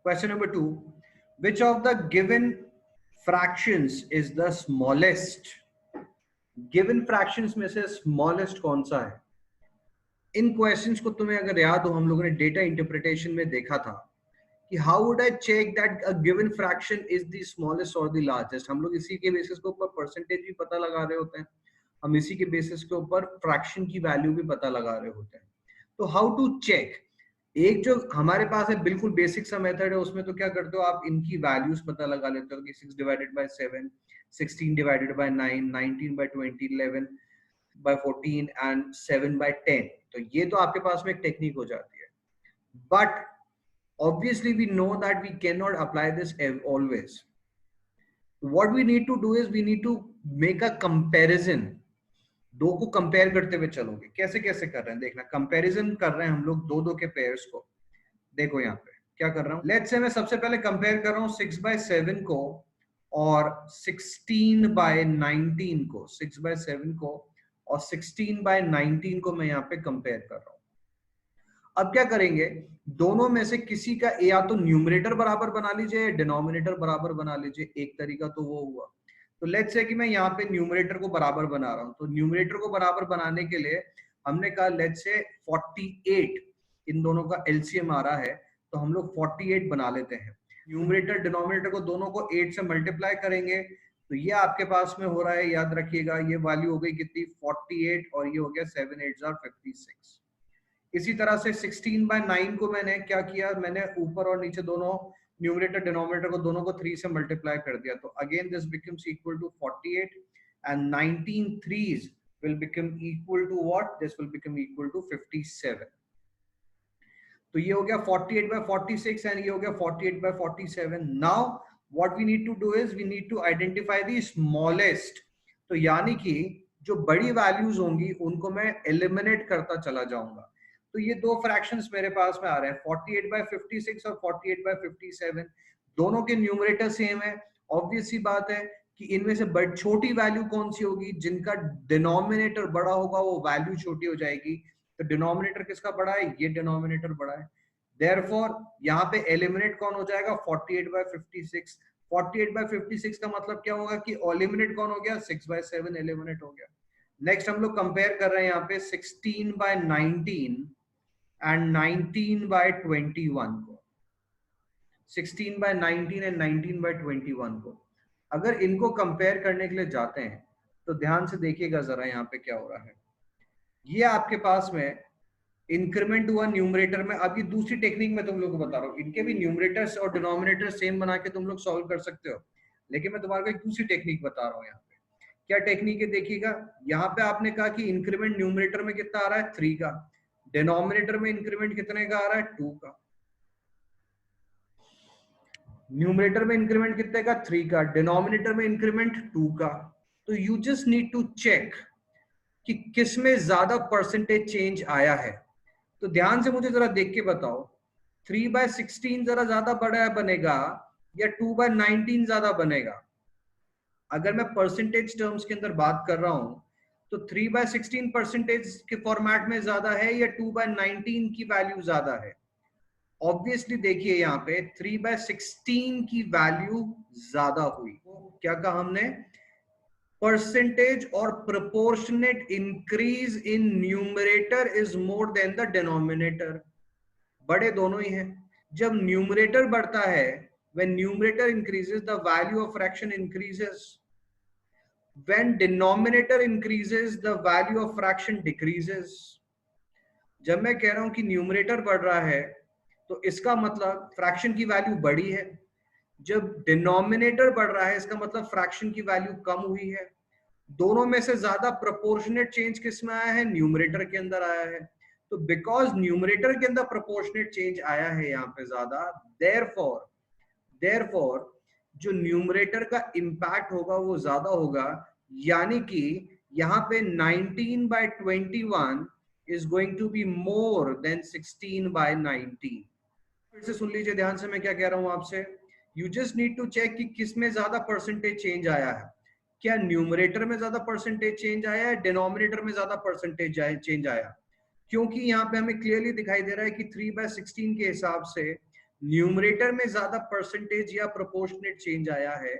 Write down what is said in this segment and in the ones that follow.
Question number 2, which of the given fractions is the smallest? Given fractions में से smallest कौन सा है? इन क्वेश्चंस को तुम्हें अगर याद हो, हम लोगों ने डेटा इंटरप्रिटेशन में देखा था कि how would I check that a given fraction is the smallest और द लार्जेस्ट. हम लोग इसी के बेसिस के ऊपर परसेंटेज भी पता लगा रहे होते हैं, हम इसी के बेसिस के ऊपर फ्रैक्शन की वैल्यू भी पता लगा रहे होते हैं. तो हाउ टू चेक? एक जो हमारे पास है बिल्कुल बेसिक सा मेथड है, उसमें तो क्या करते हो आप, इनकी वैल्यूज पता लगा लेते हो कि 6 divided by 7, 16 divided by 9, 19 by 20, 11 by 14 and 7 by 10. तो ये तो आपके पास में एक टेक्निक हो जाती है. But obviously we know that we cannot apply this always. What we need to do is we need to make a comparison. दो को कंपेयर करते हुए चलोगे. कैसे कैसे कर रहे हैं देखना. कंपैरिजन कर रहे हैं हम लोग दो दो के पेयर्स को. देखो यहाँ पे क्या कर रहा हूँ. लेट्स से मैं सबसे पहले कंपेयर कर रहा हूँ 6 by 7 को और 16 by 19 को. 6 by 7 को और 16 by 19 को मैं यहाँ पे कंपेयर कर रहा हूँ. अब क्या करेंगे, दोनों में से किसी का या तो न्यूमरेटर बराबर बना लीजिए या डिनोमिनेटर बराबर बना लीजिए. एक तरीका तो वो हुआ. तो लेट्स से कि मैं यहाँ पे न्यूमरेटर को बराबर बना रहा हूँ. तो न्यूमरेटर को बराबर बनाने के लिए हमने कहा लेट्स से 48 इन दोनों का एलसीएम आ रहा है, तो हम लोग 48 बना लेते हैं. न्यूमरेटर डिनोमिनेटर को दोनों को 8 से मल्टीप्लाई करेंगे, तो ये आपके पास में हो रहा है, याद रखिएगा ये वैल्यू हो गई कितनी, 48, और ये हो गया 7 8 56. इसी तरह से 16 by 9 को मैंने क्या किया, मैंने ऊपर और नीचे दोनों न्यूमरेटर डिनोमिनेटर को दोनों को 3 से मल्टीप्लाई कर दिया. तो again this becomes equal to 48 and 19 3s will become equal to what? This will become equal to 57. तो ये हो गया 48 by 46 एंड ये हो गया 48 by 47. Now what we need to do is we need to identify the smallest. तो यानी कि जो बड़ी वैल्यूज होंगी उनको मैं एलिमिनेट करता चला जाऊंगा. तो ये दो फ्रैक्शंस मेरे पास में आ रहे हैं 48 by 56 और 48 by 57. दोनों के न्यूमरेटर सेम है. ऑब्वियस सी बात है कि इनमें से बड़ी छोटी वैल्यू कौन सी होगी, जिनका डिनोमिनेटर बड़ा होगा वो वैल्यू छोटी हो जाएगी. तो डिनोमिनेटर किसका बड़ा है, ये डिनोमिनेटर बड़ा है. देयरफॉर यहाँ पे एलिमिनेट कौन हो जाएगा, 48 by 56. 48 by 56 का मतलब क्या होगा कि एलिमिनेट कौन हो गया, 6 by 7 एलिमिनेट हो गया. नेक्स्ट हम लोग कंपेयर कर रहे हैं यहाँ पे 16 by 19 एंड 19 by 21 को. 16 by 19 एंड 19 by 21 को अगर इनको कंपेयर करने के लिए जाते हैं तो ध्यान से देखिएगा जरा यहाँ पे क्या हो रहा है. ये आपके पास में इंक्रीमेंट हुआ न्यूमरेटर में. अब ये दूसरी टेक्निक में तुम लोग को बता रहा हूँ. इनके भी न्यूमरेटर्स और डिनोमिनेटर सेम बना के तुम लोग सॉल्व कर सकते हो, लेकिन मैं तुम्हारे को एक दूसरी टेक्निक बता रहा हूँ. यहाँ पे क्या टेक्निक है देखिएगा. यहाँ पे आपने कहा कि इंक्रीमेंट न्यूमरेटर में कितना आ रहा है, 3 का. डिनोमिनेटर में इंक्रीमेंट कितने का आ रहा है, 2 का. न्यूमरेटर में इंक्रीमेंट कितने का, 3 का. डिनोमिनेटर में इंक्रीमेंट 2 का. तो you just need to check कि किसमें ज्यादा परसेंटेज चेंज आया है. तो ध्यान से मुझे जरा देख के बताओ, 3 by 16 जरा ज्यादा बड़ा बनेगा या 2 by 19 ज्यादा बनेगा. अगर मैं परसेंटेज टर्म्स के अंदर बात कर रहा हूं तो 3 by 16 परसेंटेज के फॉर्मेट में ज्यादा है या 2 by 19 की वैल्यू ज्यादा है. ऑब्वियसली देखिए यहाँ पे 3 by 16 की वैल्यू ज्यादा हुई. क्या कहा हमने, परसेंटेज और proportionate increase in numerator is more than the denominator. बड़े दोनों ही हैं. जब न्यूमरेटर बढ़ता है, when numerator increases the value of fraction increases. When denominator increases the value of fraction decreases. जब मैं कह रहा हूं कि न्यूमरेटर बढ़ रहा है तो इसका मतलब फ्रैक्शन की वैल्यू बढ़ी है. जब डिनोमिनेटर बढ़ रहा है इसका मतलब फ्रैक्शन की वैल्यू कम हुई है. दोनों में से ज्यादा प्रोपोर्शनेट चेंज किस में आया है, न्यूमरेटर के अंदर आया है. तो बिकॉज न्यूमरेटर के अंदर प्रोपोर्शनेट चेंज आया है यहाँ पे ज्यादा, देयरफॉर जो न्यूमरेटर का इंपैक्ट होगा वो ज्यादा होगा. यानी कि यहाँ पे 19 by 21 is going to be more than 16 by 19. फिर से सुन लीजिए ध्यान से मैं क्या कह रहा हूं आपसे. You just need to check कि किसमें ज्यादा परसेंटेज चेंज आया है. क्या न्यूमरेटर में ज्यादा परसेंटेज चेंज आया है, डिनोमिनेटर में ज्यादा परसेंटेज चेंज आया. क्योंकि यहाँ पे हमें क्लियरली दिखाई दे रहा है कि 3 by 16 के हिसाब से न्यूमरेटर में ज्यादा परसेंटेज या प्रोपोर्शनेट चेंज आया है,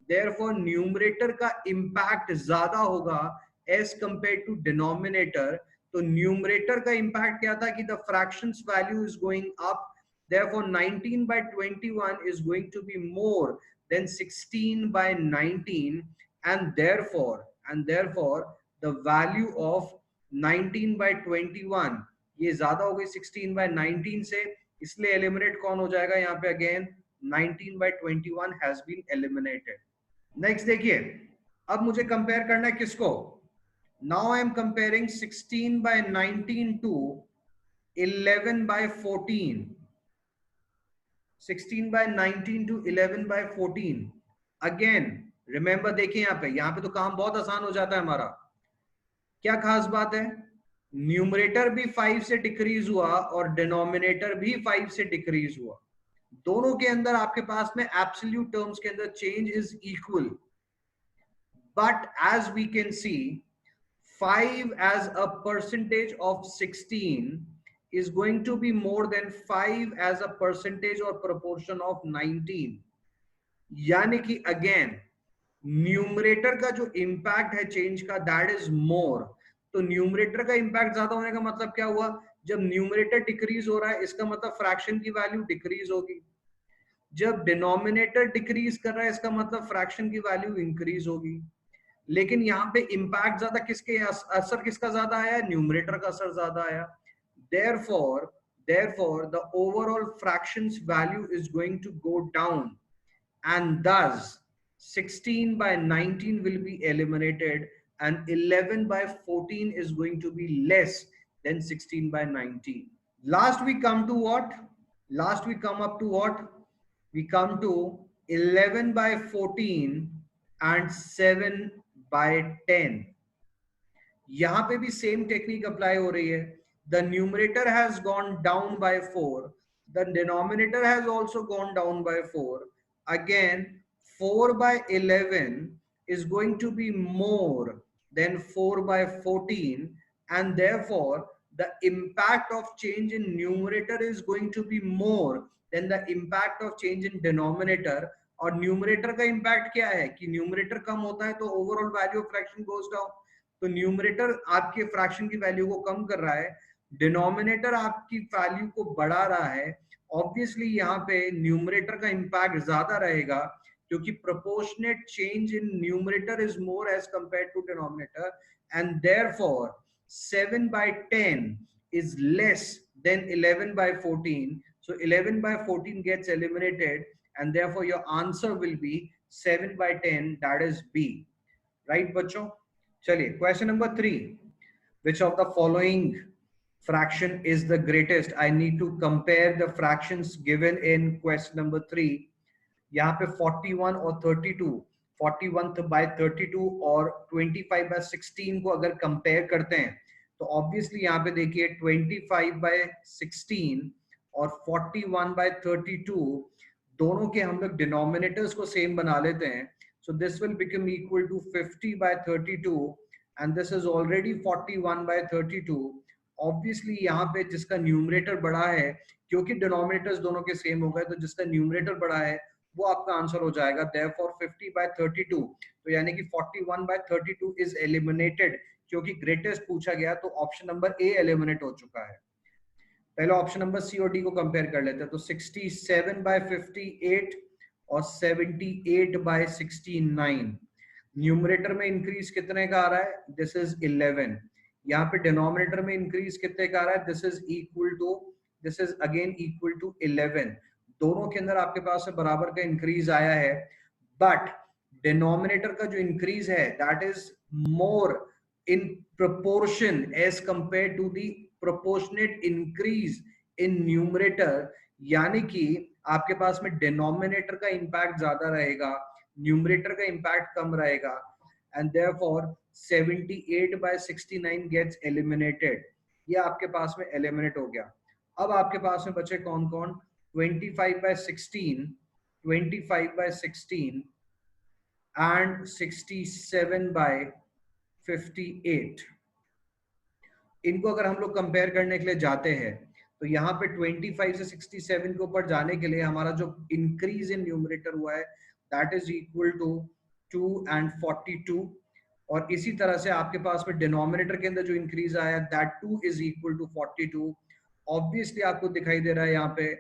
देयरफॉर न्यूमरेटर का इंपैक्ट ज्यादा होगा एज कंपेयर टू डिनोमिनेटर। तो न्यूमरेटर का इंपैक्ट क्या था कि the fractions value is going up, therefore 19 by 21 is going to be more than 16 by 19, and therefore the value of 19 by 21 ये ज्यादा हो गई 16 by 19 से, इसलिए एलिमिनेट कौन हो जाएगा यहाँ पे? Again 19 by 21 has been eliminated. Next देखिए, अब मुझे कंपेयर करना है किसको? Now I am comparing 16 by 19 to 11 by 14. 16 by 19 to 11 by 14. Again remember, देखिए यहाँ पे तो काम बहुत आसान हो जाता है हमारा। क्या खास बात है? न्यूमरेटर भी 5 से डिक्रीज हुआ और डिनोमिनेटर भी 5 से डिक्रीज हुआ। दोनों के अंदर आपके पास में एब्सोल्यूट टर्म्स के अंदर change is equal, but as we can see 5 as a percentage of 16 is going to be more than 5 as a percentage or proportion of 19. यानी कि अगेन न्यूमरेटर का जो इंपैक्ट है चेंज का, दैट इज मोर। तो numerator का impact ज्यादा होने का मतलब क्या हुआ? जब न्यूमरेटर डिक्रीज हो रहा है इसका मतलब फ्रैक्शन की वैल्यू डिक्रीज होगी। जब डिनोमिनेटर डिक्रीज कर रहा है इसका मतलब फ्रैक्शन की वैल्यू इंक्रीज होगी। लेकिन यहाँ पे इंपैक्ट ज्यादा किसके, असर किसका ज्यादा आया? न्यूमरेटर का असर ज्यादा आया। therefore the overall fractions value is going to go down, and thus 16 by 19 will be eliminated and 11 by 14 is going to be less than 16 by 19. Last we come to what? Last we come up to what? We come to 11 by 14 and 7 by 10. यहां पे भी same technique apply हो रही है। The numerator has gone down by 4, the denominator has also gone down by 4। Again 4 by 11 is going to be more than 4 by 14, and therefore the impact of change in numerator is going to be more than the impact of change in denominator. और numerator का impact क्या है कि numerator कम होता है तो overall value of fraction goes down. तो numerator आपके फ्रैक्शन की वैल्यू को कम कर रहा है, डिनोमिनेटर आपकी वैल्यू को बढ़ा रहा है। ऑब्वियसली यहाँ पे न्यूमरेटर का इंपैक्ट ज्यादा रहेगा क्योंकि proportionate change in numerator is more as compared to denominator, and therefore 7 by 10 is less than 11 by 14. So 11 by 14 gets eliminated, and therefore your answer will be 7 by 10, that is B. Right बच्चों? चलिए question number 3, which of the following fraction is the greatest? I need to compare the fractions given in question number 3. यहाँ पे 41 और 32, 41 by 32 और 25 by 16 को अगर compare करते हैं तो ऑब्वियसली यहाँ पे देखिए 25 by 16 और 41 by 32 दोनों के हम लोग डिनोमिनेटर्स को सेम बना लेते हैं। So this will become equal to 50 by 32, and this is already 41 by 32. Obviously यहाँ पे जिसका न्यूमरेटर बड़ा है, क्योंकि डिनोमिनेटर्स दोनों के सेम हो गए, तो जिसका न्यूमरेटर बड़ा है वो आपका आंसर हो जाएगा। Therefore 50 by 32, तो यानी कि 41 by 32 is eliminated, क्योंकि ग्रेटेस्ट पूछा गया तो ऑप्शन नंबर ए एलिमिनेट हो चुका है। पहले ऑप्शन नंबर सी और डी को कंपेयर कर लेते हैं। तो 67 by 58 और 78 by 69, न्यूमरेटर में इंक्रीज कितने का आ रहा है? This is 11। यहाँ पे डिनोमिनेटर में इंक्रीज कितने का आ रहा है? This is again equal to 11। दोनों के अंदर आपके पास में बराबर का इंक्रीज आया है, बट डिनोमिनेटर का जो इंक्रीज है that is more in proportion as compare to the proportionate increase in numerator. यानी कि आपके पास में डिनोमिनेटर का इंपैक्ट ज्यादा रहेगा, न्यूमरेटर का इंपैक्ट कम रहेगा, and therefore 78 by 69 gets eliminated. ये आपके पास में एलिमिनेट हो गया। अब आपके पास में बचे कौन कौन? 25 by 16, 25 by 16 and 67 by 58। इनको अगर हम लोग कंपेयर करने के लिए जाते हैं तो यहाँ पे 25 से 67 के ऊपर जाने के लिए हमारा जो इंक्रीज इन न्यूमरेटर हुआ है that is equal to 2 and 42, और इसी तरह से आपके पास में डिनोमिनेटर के अंदर जो इंक्रीज आया that 2 is equal to 42। Obviously आपको दिखाई दे रहा है यहाँ पे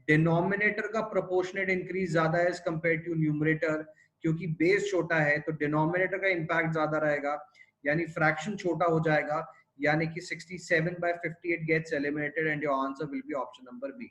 डिनोमिनेटर का प्रोपोर्शनेट इंक्रीज ज्यादा है एज कंपेयर टू न्यूमरेटर, क्योंकि बेस छोटा है तो डिनोमिनेटर का इंपैक्ट ज्यादा रहेगा, यानी फ्रैक्शन छोटा हो जाएगा, यानी कि 67 by 58 gets eliminated and your answer will be option number B।